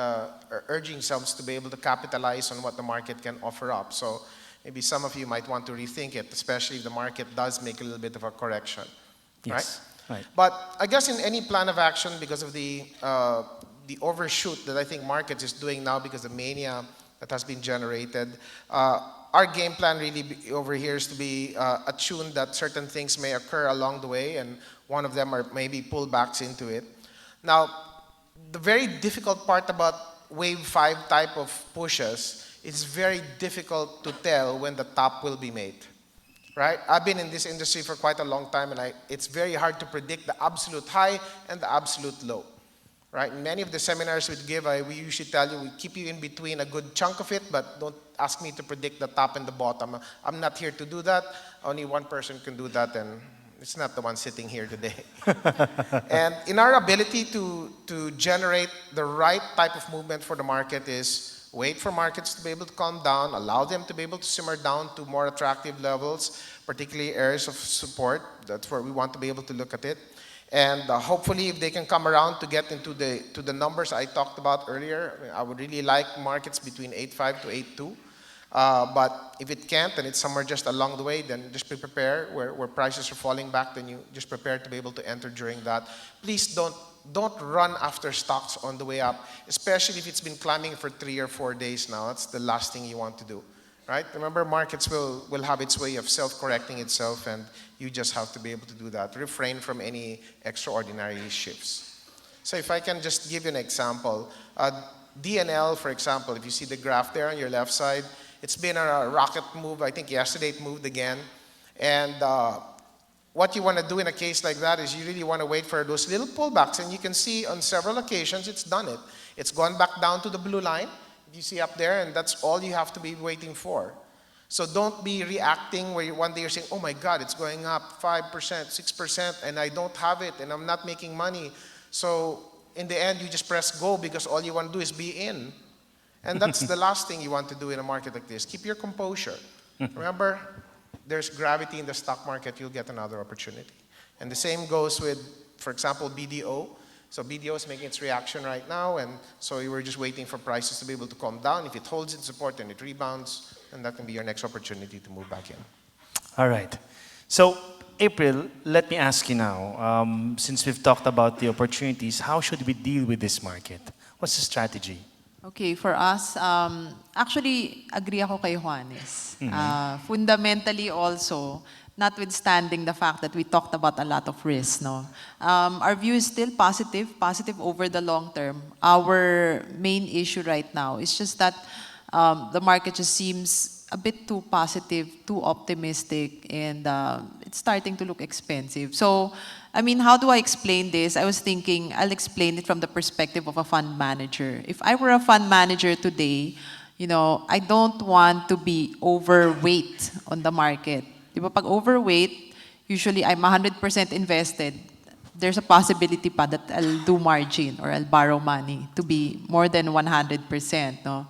urging some to be able to capitalize on what the market can offer up. So maybe some of you might want to rethink it, especially if the market does make a little bit of a correction, Yes. right? But I guess in any plan of action, because of the overshoot that I think markets is doing now because of mania that has been generated, our game plan really over here is to be attuned that certain things may occur along the way, and one of them are maybe pullbacks into it. Now, the very difficult part about wave 5 type of pushes, it's very difficult to tell when the top will be made. right? I've been in this industry for quite a long time, and it's very hard to predict the absolute high and the absolute low, right? In many of the seminars we give, we usually tell you, we keep you in between a good chunk of it, but don't ask me to predict the top and the bottom. I'm not here to do that. Only one person can do that, and it's not the one sitting here today. And in our ability to generate the right type of movement for the market is wait for markets to be able to calm down, allow them to be able to simmer down to more attractive levels, particularly areas of support. That's where we want to be able to look at it. And hopefully, if they can come around to get into the numbers I talked about earlier, I would really like markets between 8.5 to 8.2. But if it can't, and it's somewhere just along the way, then just be prepared. Where prices are falling back, then you just prepare to be able to enter during that. Please don't run after stocks on the way up, especially if it's been climbing for 3 or 4 days now. That's the last thing you want to do, right? Remember, markets will have its way of self-correcting itself, and you just have to be able to do that. Refrain from any extraordinary shifts. So if I can just give you an example, DNL, for example, if you see the graph there on your left side, it's been a rocket move. I think yesterday it moved again. And what you want to do in a case like that is you really want to wait for those little pullbacks. And you can see on several occasions it's done it. It's gone back down to the blue line, you see up there, and that's all you have to be waiting for. So don't be reacting where one day you're saying, oh my God, it's going up 5%, 6%, and I don't have it, and I'm not making money. So in the end, you just press go because all you want to do is be in. And that's the last thing you want to do in a market like this. Keep your composure. Remember, there's gravity in the stock market, you'll get another opportunity. And the same goes with, for example, BDO. So BDO is making its reaction right now, and so we were just waiting for prices to be able to calm down. If it holds its support and it rebounds, then that can be your next opportunity to move back in. All right. So, April, let me ask you now, since we've talked about the opportunities, how should we deal with this market? What's the strategy? Okay, for us, actually, agree ako kay Juanes. Fundamentally also, notwithstanding the fact that we talked about a lot of risks, no? Our view is still positive over the long term. Our main issue right now is just that the market just seems a bit too positive, too optimistic, and it's starting to look expensive. So, I mean, how do I explain this? I was thinking I'll explain it from the perspective of a fund manager. If I were a fund manager today, you know, I don't want to be overweight on the market. Diba, pag overweight, usually I'm 100% invested. There's a possibility pa that I'll do margin or I'll borrow money to be more than 100%. No?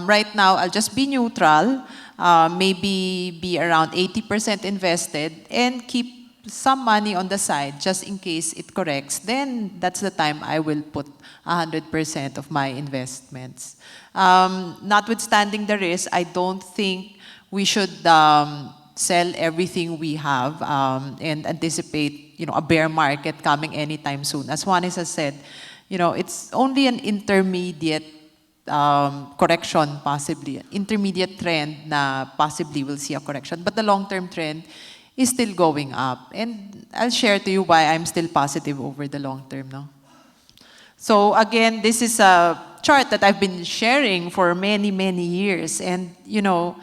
Right now, I'll just be neutral, maybe be around 80% invested, and keep some money on the side just in case it corrects. Then that's the time I will put 100% of my investments. Notwithstanding the risk, I don't think we should sell everything we have and anticipate, you know, a bear market coming anytime soon. As Juanes has said, you know, it's only an intermediate correction, possibly. Intermediate trend na possibly will see a correction. But the long-term trend is still going up. And I'll share to you why I'm still positive over the long term. No? So again, this is a chart that I've been sharing for many, many years. And, you know,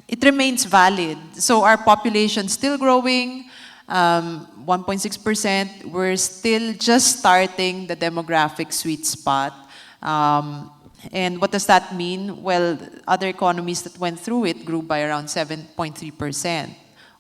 it remains valid. So our population still growing, 1.6%. We're still just starting the demographic sweet spot. And what does that mean? Well, other economies that went through it grew by around 7.3%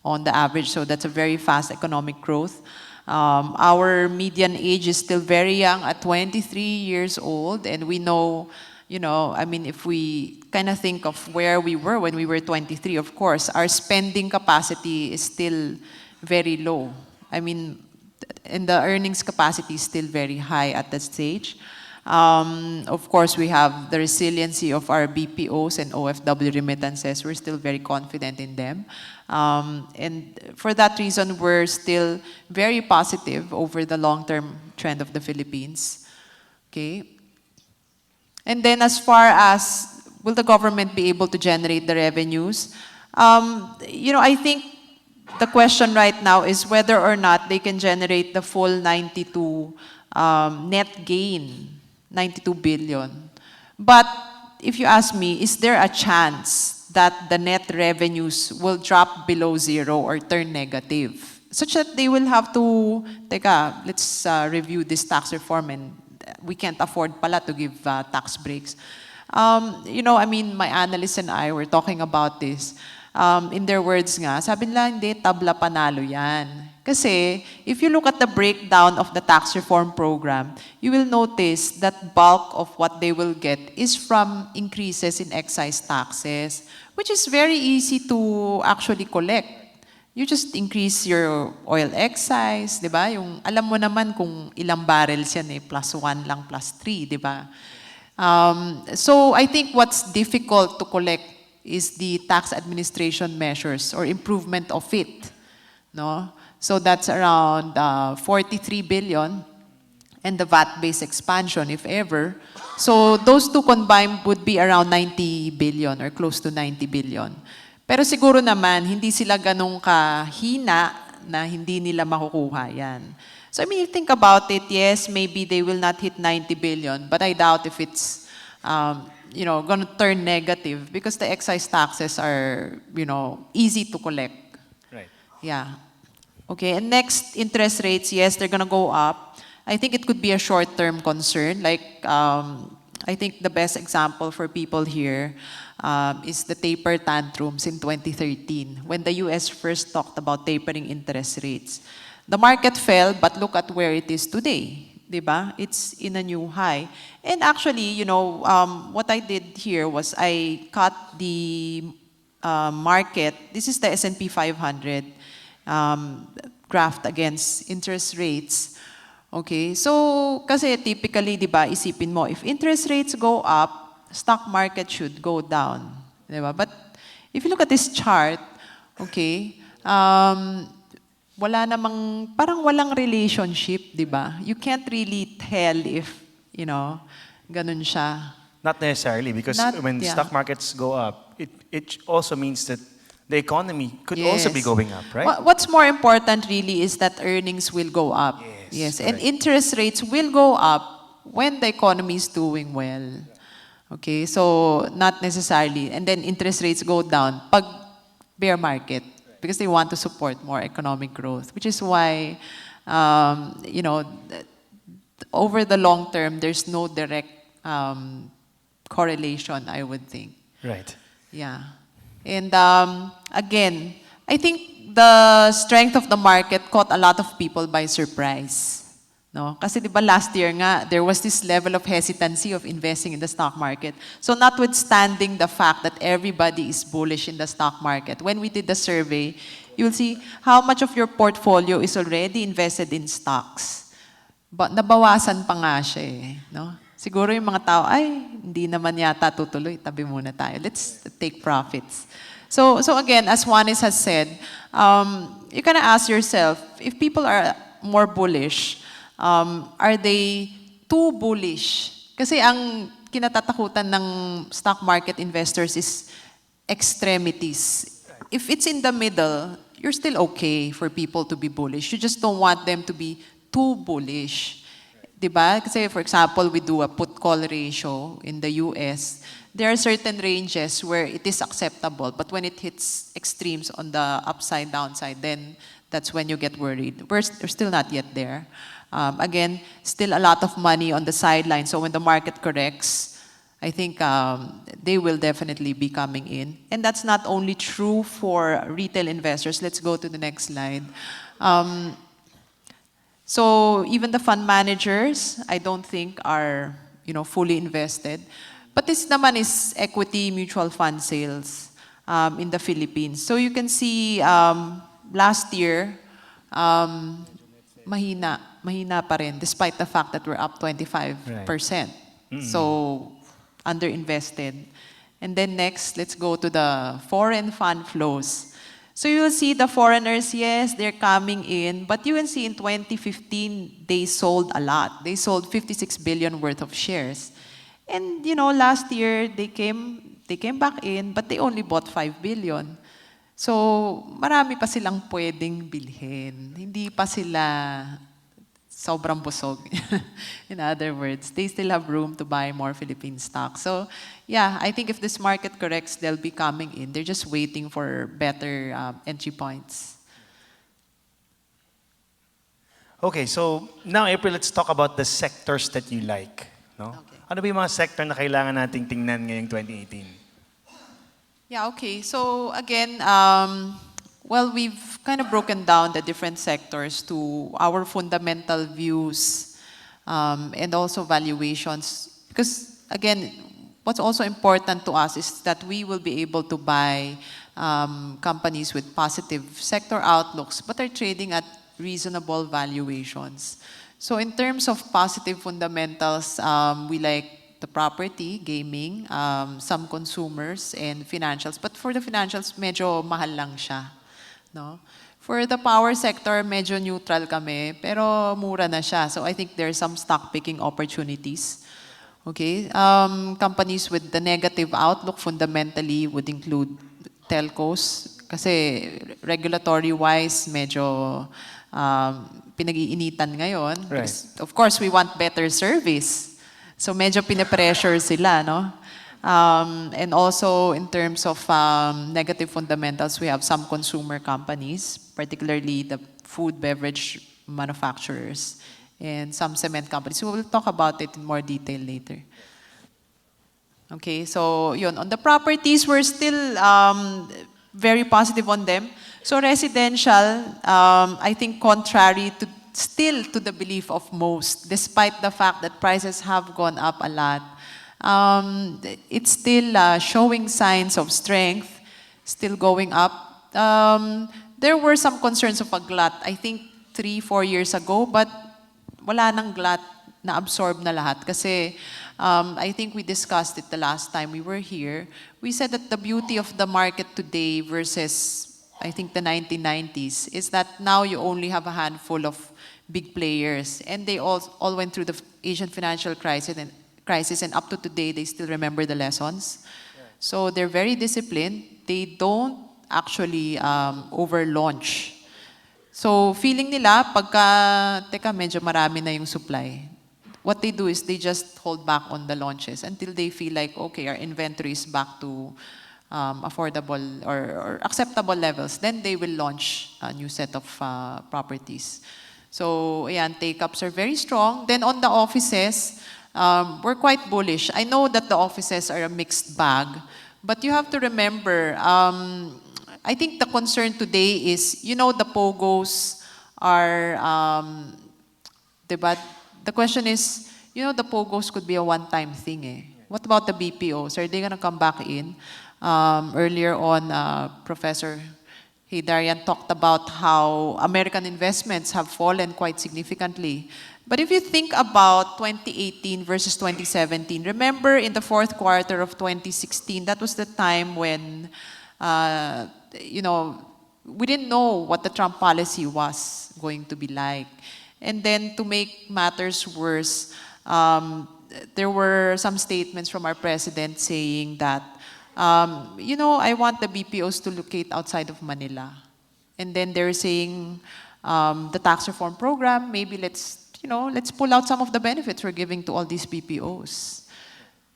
on the average. So that's a very fast economic growth. Our median age is still very young at 23 years old. And we know, you know, I mean, if we kind of think of where we were when we were 23, of course, our spending capacity is still very low. I mean, and the earnings capacity is still very high at that stage. Of course, we have the resiliency of our BPOs and OFW remittances. We're still very confident in them. And for that reason, we're still very positive over the long-term trend of the Philippines. Okay. And then as far as will the government be able to generate the revenues, you know, I think the question right now is whether or not they can generate the full 92 net gain. 92 billion. But if you ask me, is there a chance that the net revenues will drop below zero or turn negative, such that they will have to, teka, let's review this tax reform, and we can't afford pala to give tax breaks. You know, I mean, my analysts and I were talking about this. In their words nga, sabi nila, hindi, tabla panalo yan. Kasi, if you look at the breakdown of the tax reform program, you will notice that bulk of what they will get is from increases in excise taxes, which is very easy to actually collect. You just increase your oil excise, di ba? Yung, alam mo naman kung ilang barrels yan +1 lang, +3, di ba? So I think what's difficult to collect is the tax administration measures or improvement of it, no? So that's around 43 billion, and the VAT-based expansion, if ever. So those two combined would be around 90 billion or close to 90 billion. Pero siguro naman, hindi sila ganong kahina na hindi nila makukuha yan. So I mean, you think about it, yes, maybe they will not hit 90 billion, but I doubt if it's you know, going to turn negative because the excise taxes are, you know, easy to collect. Right. Yeah. Okay, and next, interest rates, yes, they're going to go up. I think it could be a short-term concern. Like, I think the best example for people here is the taper tantrums in 2013, when the US first talked about tapering interest rates. The market fell, but look at where it is today. Diba? It's in a new high. And actually, you know, what I did here was I cut the market. This is the S&P 500 graphed against interest rates. Okay, so kasi typically, diba, isipin mo, if interest rates go up, stock market should go down. Diba? But if you look at this chart, okay, wala namang, parang walang relationship, di ba? You can't really tell if, you know, ganun siya. Not necessarily, because when stock markets go up, it also means that the economy could also be going up, right? What's more important really is that earnings will go up. Yes, and interest rates will go up when the economy is doing well. Okay, so not necessarily. And then interest rates go down pag bear market, because they want to support more economic growth, which is why, you know, over the long term, there's no direct correlation, I would think. Right. Yeah. And again, I think the strength of the market caught a lot of people by surprise. No? Kasi di ba last year nga, there was this level of hesitancy of investing in the stock market. So notwithstanding the fact that everybody is bullish in the stock market, when we did the survey, you'll see how much of your portfolio is already invested in stocks. But nabawasan pa nga siya eh. No? Siguro yung mga tao, ay, hindi naman yata tutuloy, tabi muna tayo. Let's take profits. So again, as Juanes has said, you kind of ask yourself, if people are more bullish, are they too bullish? Kasi ang kinatatakutan ng stock market investors is extremities. If it's in the middle, you're still okay for people to be bullish. You just don't want them to be too bullish. Diba? Kasi for example, we do a put-call ratio in the US. There are certain ranges where it is acceptable, but when it hits extremes on the upside, downside, then that's when you get worried. We're still not yet there. Again, still a lot of money on the sideline. So when the market corrects, I think they will definitely be coming in. And that's not only true for retail investors. Let's go to the next slide. So even the fund managers, I don't think are, you know, fully invested. But this naman is equity mutual fund sales in the Philippines. So you can see last year, mahina pa rin, despite the fact that we're up 25%. Right. So, underinvested. And then next, let's go to the foreign fund flows. So you will see the foreigners, yes, they're coming in, but you will see in 2015, they sold a lot. They sold 56 billion worth of shares. And, you know, last year, they came back in, but they only bought 5 billion. So, marami pa silang pwedeng bilhin. Hindi pa sila sobrang busog. In other words, they still have room to buy more Philippine stock. So, yeah, I think if this market corrects, they'll be coming in. They're just waiting for better entry points. Okay, so now, April, let's talk about the sectors that you like. No? Okay. Ano ba yung mga sector na kailangan nating tingnan ngayong 2018? Yeah, okay. So again, well, we've kind of broken down the different sectors to our fundamental views and also valuations. Because again, what's also important to us is that we will be able to buy companies with positive sector outlooks, but are trading at reasonable valuations. So in terms of positive fundamentals, we like the property, gaming, some consumers, and financials. But for the financials, medyo mahal lang siya. No? For the power sector, medyo neutral kami, pero mura na siya. So I think there are some stock picking opportunities. Okay? Companies with the negative outlook fundamentally would include telcos, kasi regulatory-wise, medyo pinag-iinitan ngayon. Right. Because, of course, we want better service. So medyo pinapressure sila, no? And also in terms of negative fundamentals, we have some consumer companies, particularly the food beverage manufacturers and some cement companies. So we'll talk about it in more detail later. Okay, so yun. On the properties, we're still very positive on them. So residential, I think contrary to still to the belief of most, despite the fact that prices have gone up a lot, it's still showing signs of strength, still going up. There were some concerns of a glut, I think 3-4 years ago, but wala nang glut, na-absorb na lahat. Kasi I think we discussed it the last time we were here. We said that the beauty of the market today versus, I think, the 1990s is that now you only have a handful of big players, and they all went through the Asian financial crisis, and up to today, they still remember the lessons. Yeah. So they're very disciplined. They don't actually over-launch. So feeling nila, pagka, teka, medyo marami na yung supply, what they do is they just hold back on the launches until they feel like, okay, our inventory is back to affordable or acceptable levels. Then they will launch a new set of properties. So, ayan, take-ups are very strong. Then on the offices, we're quite bullish. I know that the offices are a mixed bag, but you have to remember, I think the concern today is, the POGOs are, diba? The question is, the POGOs could be a one-time thing. Eh. What about the BPOs? Are they gonna come back in? Earlier on, Professor Darian talked about how American investments have fallen quite significantly. But if you think about 2018 versus 2017, remember in the fourth quarter of 2016, that was the time when, we didn't know what the Trump policy was going to be like. And then to make matters worse, there were some statements from our president saying that, I want the BPOs to locate outside of Manila. And then they're saying the tax reform program, maybe let's pull out some of the benefits we're giving to all these BPOs.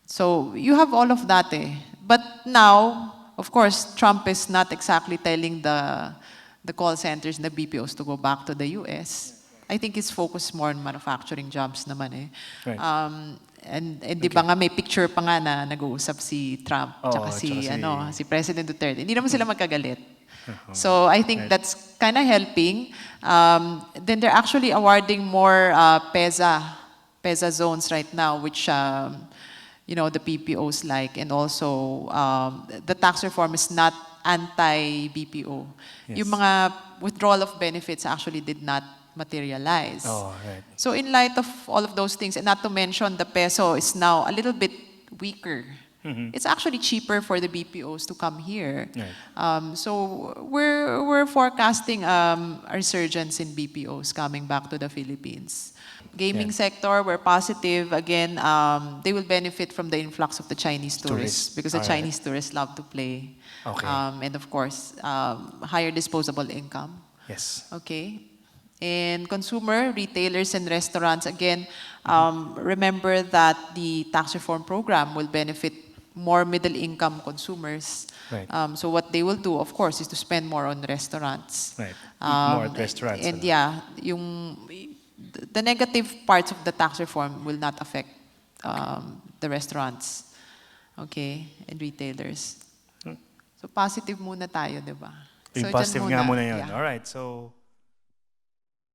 So you have all of that. Eh. But now, of course, Trump is not exactly telling the call centers and the BPOs to go back to the US. I think he's focused more on manufacturing jobs naman eh. Right. And di ba nga may picture pa nga na nag-uusap si Trump tsaka si President Duterte. Hindi naman sila magkagalit. So I think that's kind of helping. Then they're actually awarding more PEZA zones right now, which the PPOs like, and also the tax reform is not anti-BPO. Yes. Yung mga withdrawal of benefits actually did not materialize. Oh, right. So in light of all of those things, and not to mention the peso is now a little bit weaker. Mm-hmm. It's actually cheaper for the BPOs to come here. Right. So we're forecasting a resurgence in BPOs coming back to the Philippines. Gaming sector, we're positive. Again, they will benefit from the influx of the Chinese tourists because the Chinese tourists love to play. Okay. And of course, higher disposable income. Yes. Okay. And consumer, retailers, and restaurants, again, remember that the tax reform program will benefit more middle-income consumers. Right. So what they will do, of course, is to spend more on restaurants. Right. Eat more at restaurants. And yeah, the negative parts of the tax reform will not affect the restaurants, okay, and retailers. So positive muna tayo, di ba? Yung So, dyan positive nga muna yun. yeah. All right. So